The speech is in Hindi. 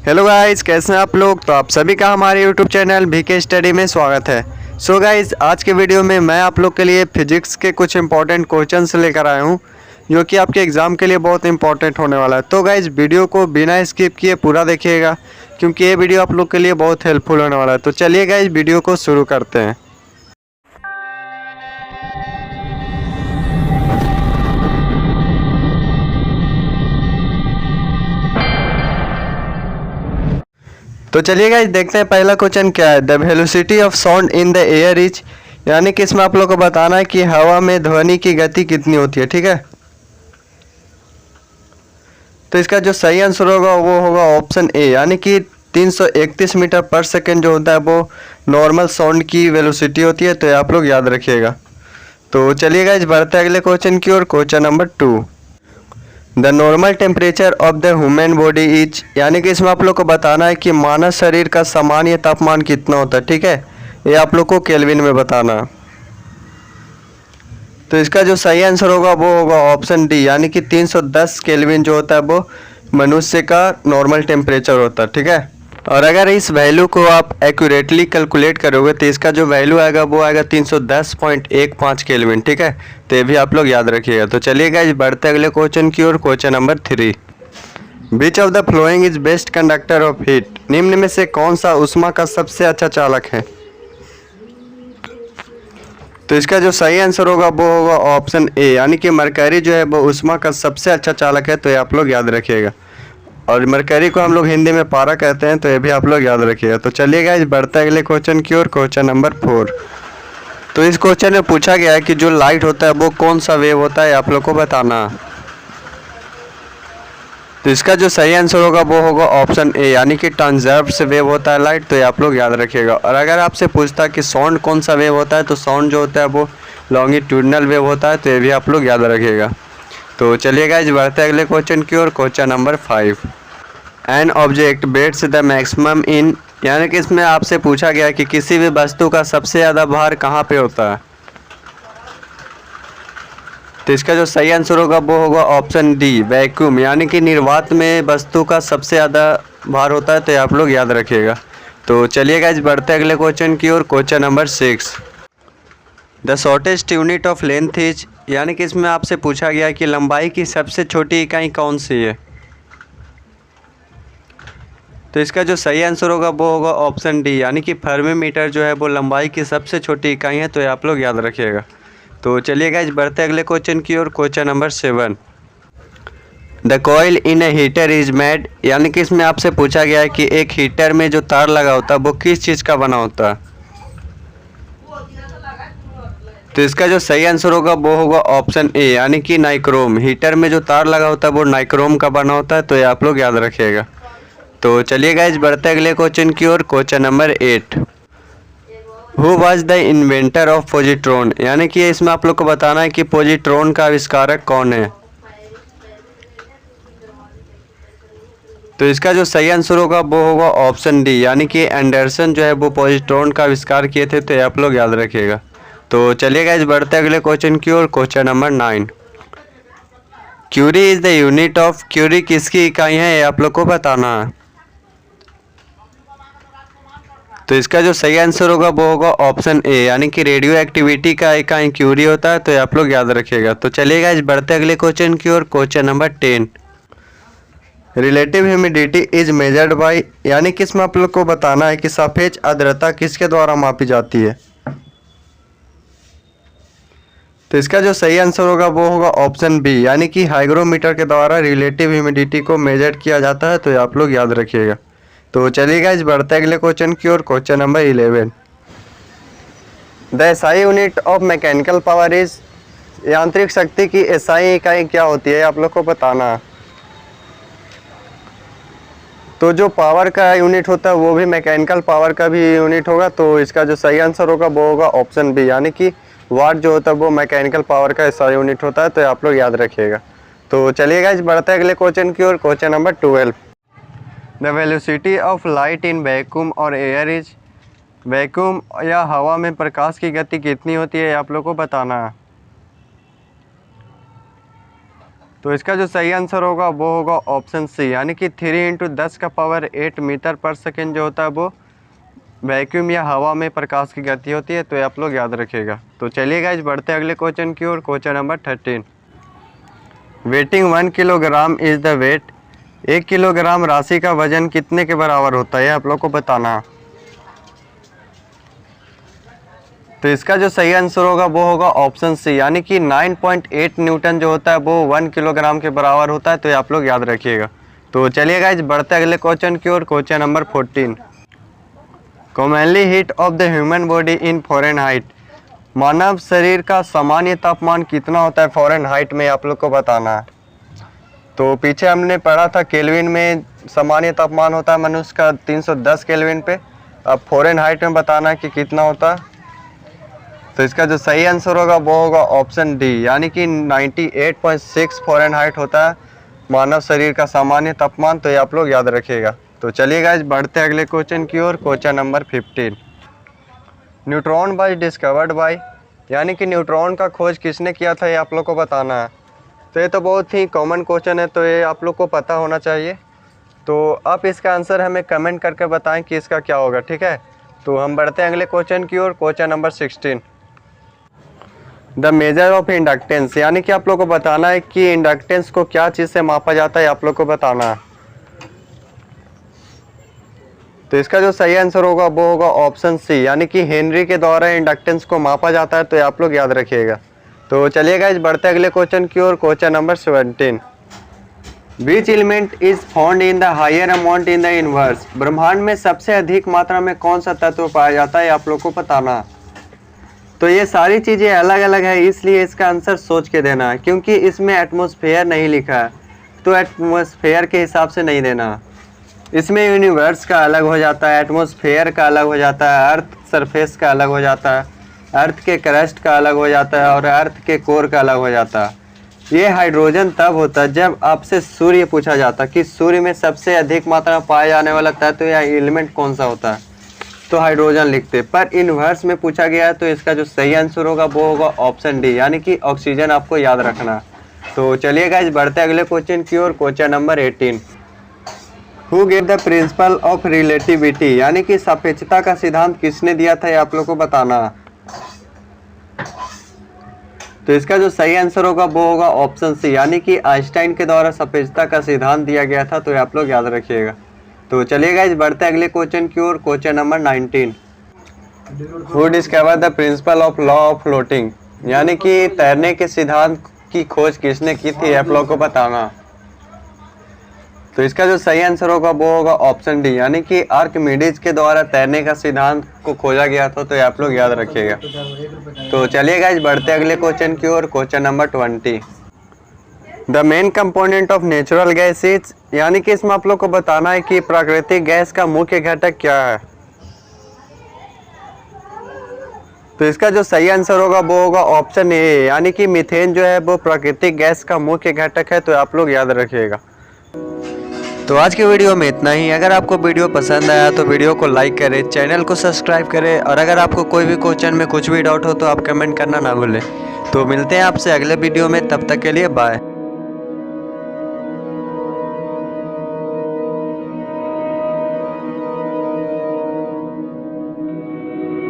हेलो गाइस, कैसे हैं आप लोग। तो आप सभी का हमारे यूट्यूब चैनल बीके स्टडी में स्वागत है। सो गाइस, आज के वीडियो में मैं आप लोग के लिए फिजिक्स के कुछ इंपॉर्टेंट क्वेश्चंस लेकर आया हूं जो कि आपके एग्ज़ाम के लिए बहुत इंपॉर्टेंट होने वाला है। तो गाइस, वीडियो को बिना स्किप किए पूरा देखिएगा क्योंकि ये वीडियो आप लोग के लिए बहुत हेल्पफुल होने वाला है। तो चलिए गाइस, वीडियो को शुरू करते हैं। तो चलिए गाइस, देखते हैं पहला क्वेश्चन क्या है। The velocity of sound in the air is, यानी कि इसमें आप लोग को बताना है कि हवा में ध्वनि की गति कितनी होती है। ठीक है, तो इसका जो सही आंसर होगा वो होगा ऑप्शन ए, यानी कि 331 मीटर पर सेकेंड जो होता है वो नॉर्मल साउंड की वेलोसिटी होती है। तो ये आप लोग याद रखिएगा। तो चलिए गाइस, बढ़ते हैं अगले क्वेश्चन की ओर। Question number 2, the normal temperature of the human body is, यानी कि इसमें आप लोग को बताना है कि मानव शरीर का सामान्य तापमान कितना होता है। ठीक है, ये आप लोग को केल्विन में बताना है। तो इसका जो सही आंसर होगा वो होगा ऑप्शन डी, यानी कि 310 केल्विन जो होता है वो मनुष्य का नॉर्मल टेम्परेचर होता है। ठीक है, और अगर इस वैल्यू को आप एक्यूरेटली कैलकुलेट करोगे तो इसका जो वैल्यू आएगा वो आएगा 310.15 केल्विन। ठीक है, तो ये भी आप लोग याद रखिएगा। तो चलिए गाइस, बढ़ते अगले क्वेश्चन की ओर। Question number 3, which of the following is best conductor of heat, निम्न में से कौन सा ऊष्मा का सबसे अच्छा चालक है। तो इसका जो सही आंसर होगा वो होगा ऑप्शन ए, यानी कि मरकरी जो है वो ऊष्मा का सबसे अच्छा चालक है। तो ये आप लोग याद रखिएगा, और मरकरी को हम लोग हिंदी में पारा कहते हैं। तो ये भी आप लोग याद रखिएगा। तो चलिए गाइस, बढ़ते हैं अगले क्वेश्चन की ओर। क्वेश्चन नंबर 4, तो इस क्वेश्चन में पूछा गया है कि जो लाइट होता है वो कौन सा वेव होता है, आप लोग को बताना। तो इसका जो सही आंसर होगा वो होगा ऑप्शन ए, यानी कि ट्रांसवर्स वेव होता है लाइट। तो ये आप लोग याद रखिएगा। और अगर आपसे पूछता है कि साउंड कौन सा वेव होता है, तो साउंड जो होता है वो लॉन्गिट्यूडनल वेव होता है। तो ये भी आप लोग याद रखिएगा। तो चलिए गाइस, बढ़ते हैं अगले क्वेश्चन की ओर। Question number 5, an object bets the maximum in, यानी कि इसमें आपसे पूछा गया कि किसी भी वस्तु का सबसे ज़्यादा भार कहाँ पे होता है। तो इसका जो सही आंसर होगा वो होगा ऑप्शन डी, वैक्यूम, यानी कि निर्वात में वस्तु का सबसे ज़्यादा भार होता है। तो ये आप लोग याद रखिएगा। तो चलिए गाइस, बढ़ते अगले क्वेश्चन की ओर। Question number 6, the shortest unit of length is, यानी कि इसमें आपसे पूछा गया कि लंबाई की सबसे छोटी इकाई कौन सी है। तो इसका जो सही आंसर होगा वो होगा ऑप्शन डी, यानी कि फर्मी मीटर जो है वो लंबाई की सबसे छोटी इकाई है। तो ये आप लोग याद रखिएगा। तो चलिए गाइस, बढ़ते अगले क्वेश्चन की ओर। Question number 7, the coil in a heater is made, यानी कि इसमें आपसे पूछा गया है कि एक हीटर में जो तार लगा होता है वो किस चीज़ का बना होता है। तो इसका जो सही आंसर होगा वो होगा ऑप्शन ए, यानी कि नाइक्रोम, हीटर में जो तार लगा होता है वो नाइक्रोम का बना होता है। तो ये आप लोग याद रखिएगा। तो चलिए गाइस, बढ़ते अगले क्वेश्चन की ओर। Question number 8, who was the inventor of positron, यानी कि इसमें आप लोग को बताना है कि पॉजिट्रॉन का आविष्कारक कौन है। तो इसका जो सही आंसर होगा वो होगा ऑप्शन डी, यानी कि एंडरसन जो है वो पॉजिट्रॉन का आविष्कार किए थे। तो ये आप लोग याद रखिएगा। तो चलिए गाइस, बढ़ते अगले क्वेश्चन की ओर। Question number 9, curie is the unit of, curie किसकी इकाई है, ये आप लोग को बताना है। तो इसका जो सही आंसर होगा वो होगा ऑप्शन ए, यानी कि रेडियो एक्टिविटी का इकाई क्यूरी होता है। तो ये आप लोग याद रखिएगा। तो चलिए गाइस, बढ़ते अगले क्वेश्चन की ओर। Question number 10, relative humidity is measured by, यानी कि इसमें आप लोग को बताना है कि सापेक्ष आर्द्रता किसके द्वारा मापी जाती है। तो इसका जो सही आंसर होगा वो होगा ऑप्शन बी, यानी कि हाइग्रोमीटर के द्वारा रिलेटिव ह्यूमिडिटी को मेजर किया जाता है। तो ये आप लोग याद रखिएगा। तो चलिए गाइस, बढ़ते अगले क्वेश्चन की ओर। Question number 11, the SI unit of mechanical power is, यांत्रिक शक्ति की एसआई इकाई क्या होती है, आप लोग को बताना। तो जो पावर का यूनिट होता है वो भी मैकेनिकल पावर का भी यूनिट होगा। तो इसका जो सही आंसर होगा वो होगा ऑप्शन बी, यानी कि वाट जो होता है वो मैकेनिकल पावर का एसआई यूनिट होता है। तो आप लोग याद रखिएगा। तो चलिए गाइस, बढ़ते अगले क्वेश्चन की ओर। Question number 12, the velocity of light in vacuum और एयर इज, वैक्यूम या हवा में प्रकाश की गति कितनी होती है, आप लोग को बताना है। तो इसका जो सही आंसर होगा वो होगा ऑप्शन सी, यानी कि 3 × 10⁸ मीटर पर सेकेंड जो होता है वो वैक्यूम या हवा में प्रकाश की गति होती है। तो ये आप लोग याद रखिएगा। तो चलिए गाइस बढ़ते हैं अगले क्वेश्चन की ओर। Question number 13, weighting 1 kilogram is the weight. 1 kilogram राशि का वजन कितने के बराबर होता है, आप लोग को बताना है। तो इसका जो सही आंसर होगा वो होगा ऑप्शन सी, यानी कि 9.8 न्यूटन जो होता है वो 1 किलोग्राम के बराबर होता है। तो ये आप लोग याद रखिएगा। तो चलिए गाइस बढ़ते अगले क्वेश्चन की ओर। Question number 14, commonly heat of the human body in Fahrenheit. मानव शरीर का सामान्य तापमान कितना होता है फ़ारेनहाइट में, आप लोग को बताना है। तो पीछे हमने पढ़ा था केल्विन में सामान्य तापमान होता है मनुष्य का 310 केल्विन पे। अब फ़ारेनहाइट में बताना है कि कितना होता है। तो इसका जो सही आंसर होगा वो होगा ऑप्शन डी, यानी कि 98.6 फ़ारेनहाइट होता है मानव शरीर का सामान्य तापमान। तो ये आप लोग याद रखिएगा। तो चलिए गाइस बढ़ते हैं अगले क्वेश्चन की ओर। Question number 15, neutron was discovered by, यानी कि न्यूट्रॉन का खोज किसने किया था, ये आप लोग को बताना है। तो ये तो बहुत ही कॉमन क्वेश्चन है, तो ये आप लोग को पता होना चाहिए। तो आप इसका आंसर हमें कमेंट करके बताएं कि इसका क्या होगा, ठीक है। तो हम बढ़ते हैं अगले क्वेश्चन की ओर। Question number 16, the measure of inductance, यानी कि आप लोग को बताना है कि इंडक्टेंस को क्या चीज़ से मापा जाता है, आप लोग को बताना है। तो इसका जो सही आंसर होगा वो होगा ऑप्शन सी, यानी कि हेनरी के द्वारा इंडक्टेंस को मापा जाता है। तो ये आप लोग याद रखिएगा। तो चलिए गाइस बढ़ते अगले क्वेश्चन की ओर। Question number 17, which element is found in the higher amount in the universe. ब्रह्मांड में सबसे अधिक मात्रा में कौन सा तत्व पाया जाता है, आप लोग को बताना है। तो ये सारी चीज़ें अलग अलग है, इसलिए इसका आंसर सोच के देना है, क्योंकि इसमें एटमॉस्फेयर नहीं लिखा है। तो एटमॉस्फेयर के हिसाब से नहीं देना। इसमें यूनिवर्स का अलग हो जाता है, एटमॉस्फेयर का अलग हो जाता है, अर्थ सरफेस का अलग हो जाता है, अर्थ के क्रस्ट का अलग हो जाता है और अर्थ के कोर का अलग हो जाता है। ये हाइड्रोजन तब होता है जब आपसे सूर्य पूछा जाता है कि सूर्य में सबसे अधिक मात्रा में पाया जाने वाला तत्व या एलिमेंट कौन सा होता है, तो हाइड्रोजन लिखते। पर यूनिवर्स में पूछा गया है, तो इसका जो सही आंसर होगा वो होगा ऑप्शन डी, यानी कि ऑक्सीजन आपको याद रखना है। तो चलिए गाइस बढ़ते अगले क्वेश्चन की ओर। Question number 18, who gave the principle of relativity, यानी कि सापेक्षता का सिद्धांत किसने दिया था, ये आप लोग को बताना। तो इसका जो सही आंसर होगा वो होगा ऑप्शन सी, यानी कि आइंस्टाइन के द्वारा सापेक्षता का सिद्धांत दिया गया था। तो ये आप लोग याद रखिएगा। तो चलिए गाइस बढ़ते अगले क्वेश्चन की ओर। Question number 19, who discover the principle of law of floating, यानी कि तैरने के सिद्धांत की खोज किसने की थी, आप लोग को बताना। तो इसका जो सही आंसर होगा वो होगा ऑप्शन डी, यानी कि आर्किमिडीज के द्वारा तैरने का सिद्धांत को खोजा गया था। तो ये आप लोग याद रखिएगा। तो चलिए गाइस बढ़ते अगले क्वेश्चन की ओर। Question number 20, the main component of natural gas is, यानी कि इसमें आप लोग को बताना है कि प्राकृतिक गैस का मुख्य घटक क्या है। तो इसका जो सही आंसर होगा वो होगा ऑप्शन ए, यानी कि मीथेन जो है वो प्राकृतिक गैस का मुख्य घटक है। तो आप लोग याद रखिएगा। तो आज की वीडियो में इतना ही। अगर आपको वीडियो पसंद आया तो वीडियो को लाइक करें, चैनल को सब्सक्राइब करें, और अगर आपको कोई भी क्वेश्चन में कुछ भी डाउट हो तो आप कमेंट करना ना भूलें। तो मिलते हैं आपसे अगले वीडियो में, तब तक के लिए बाय।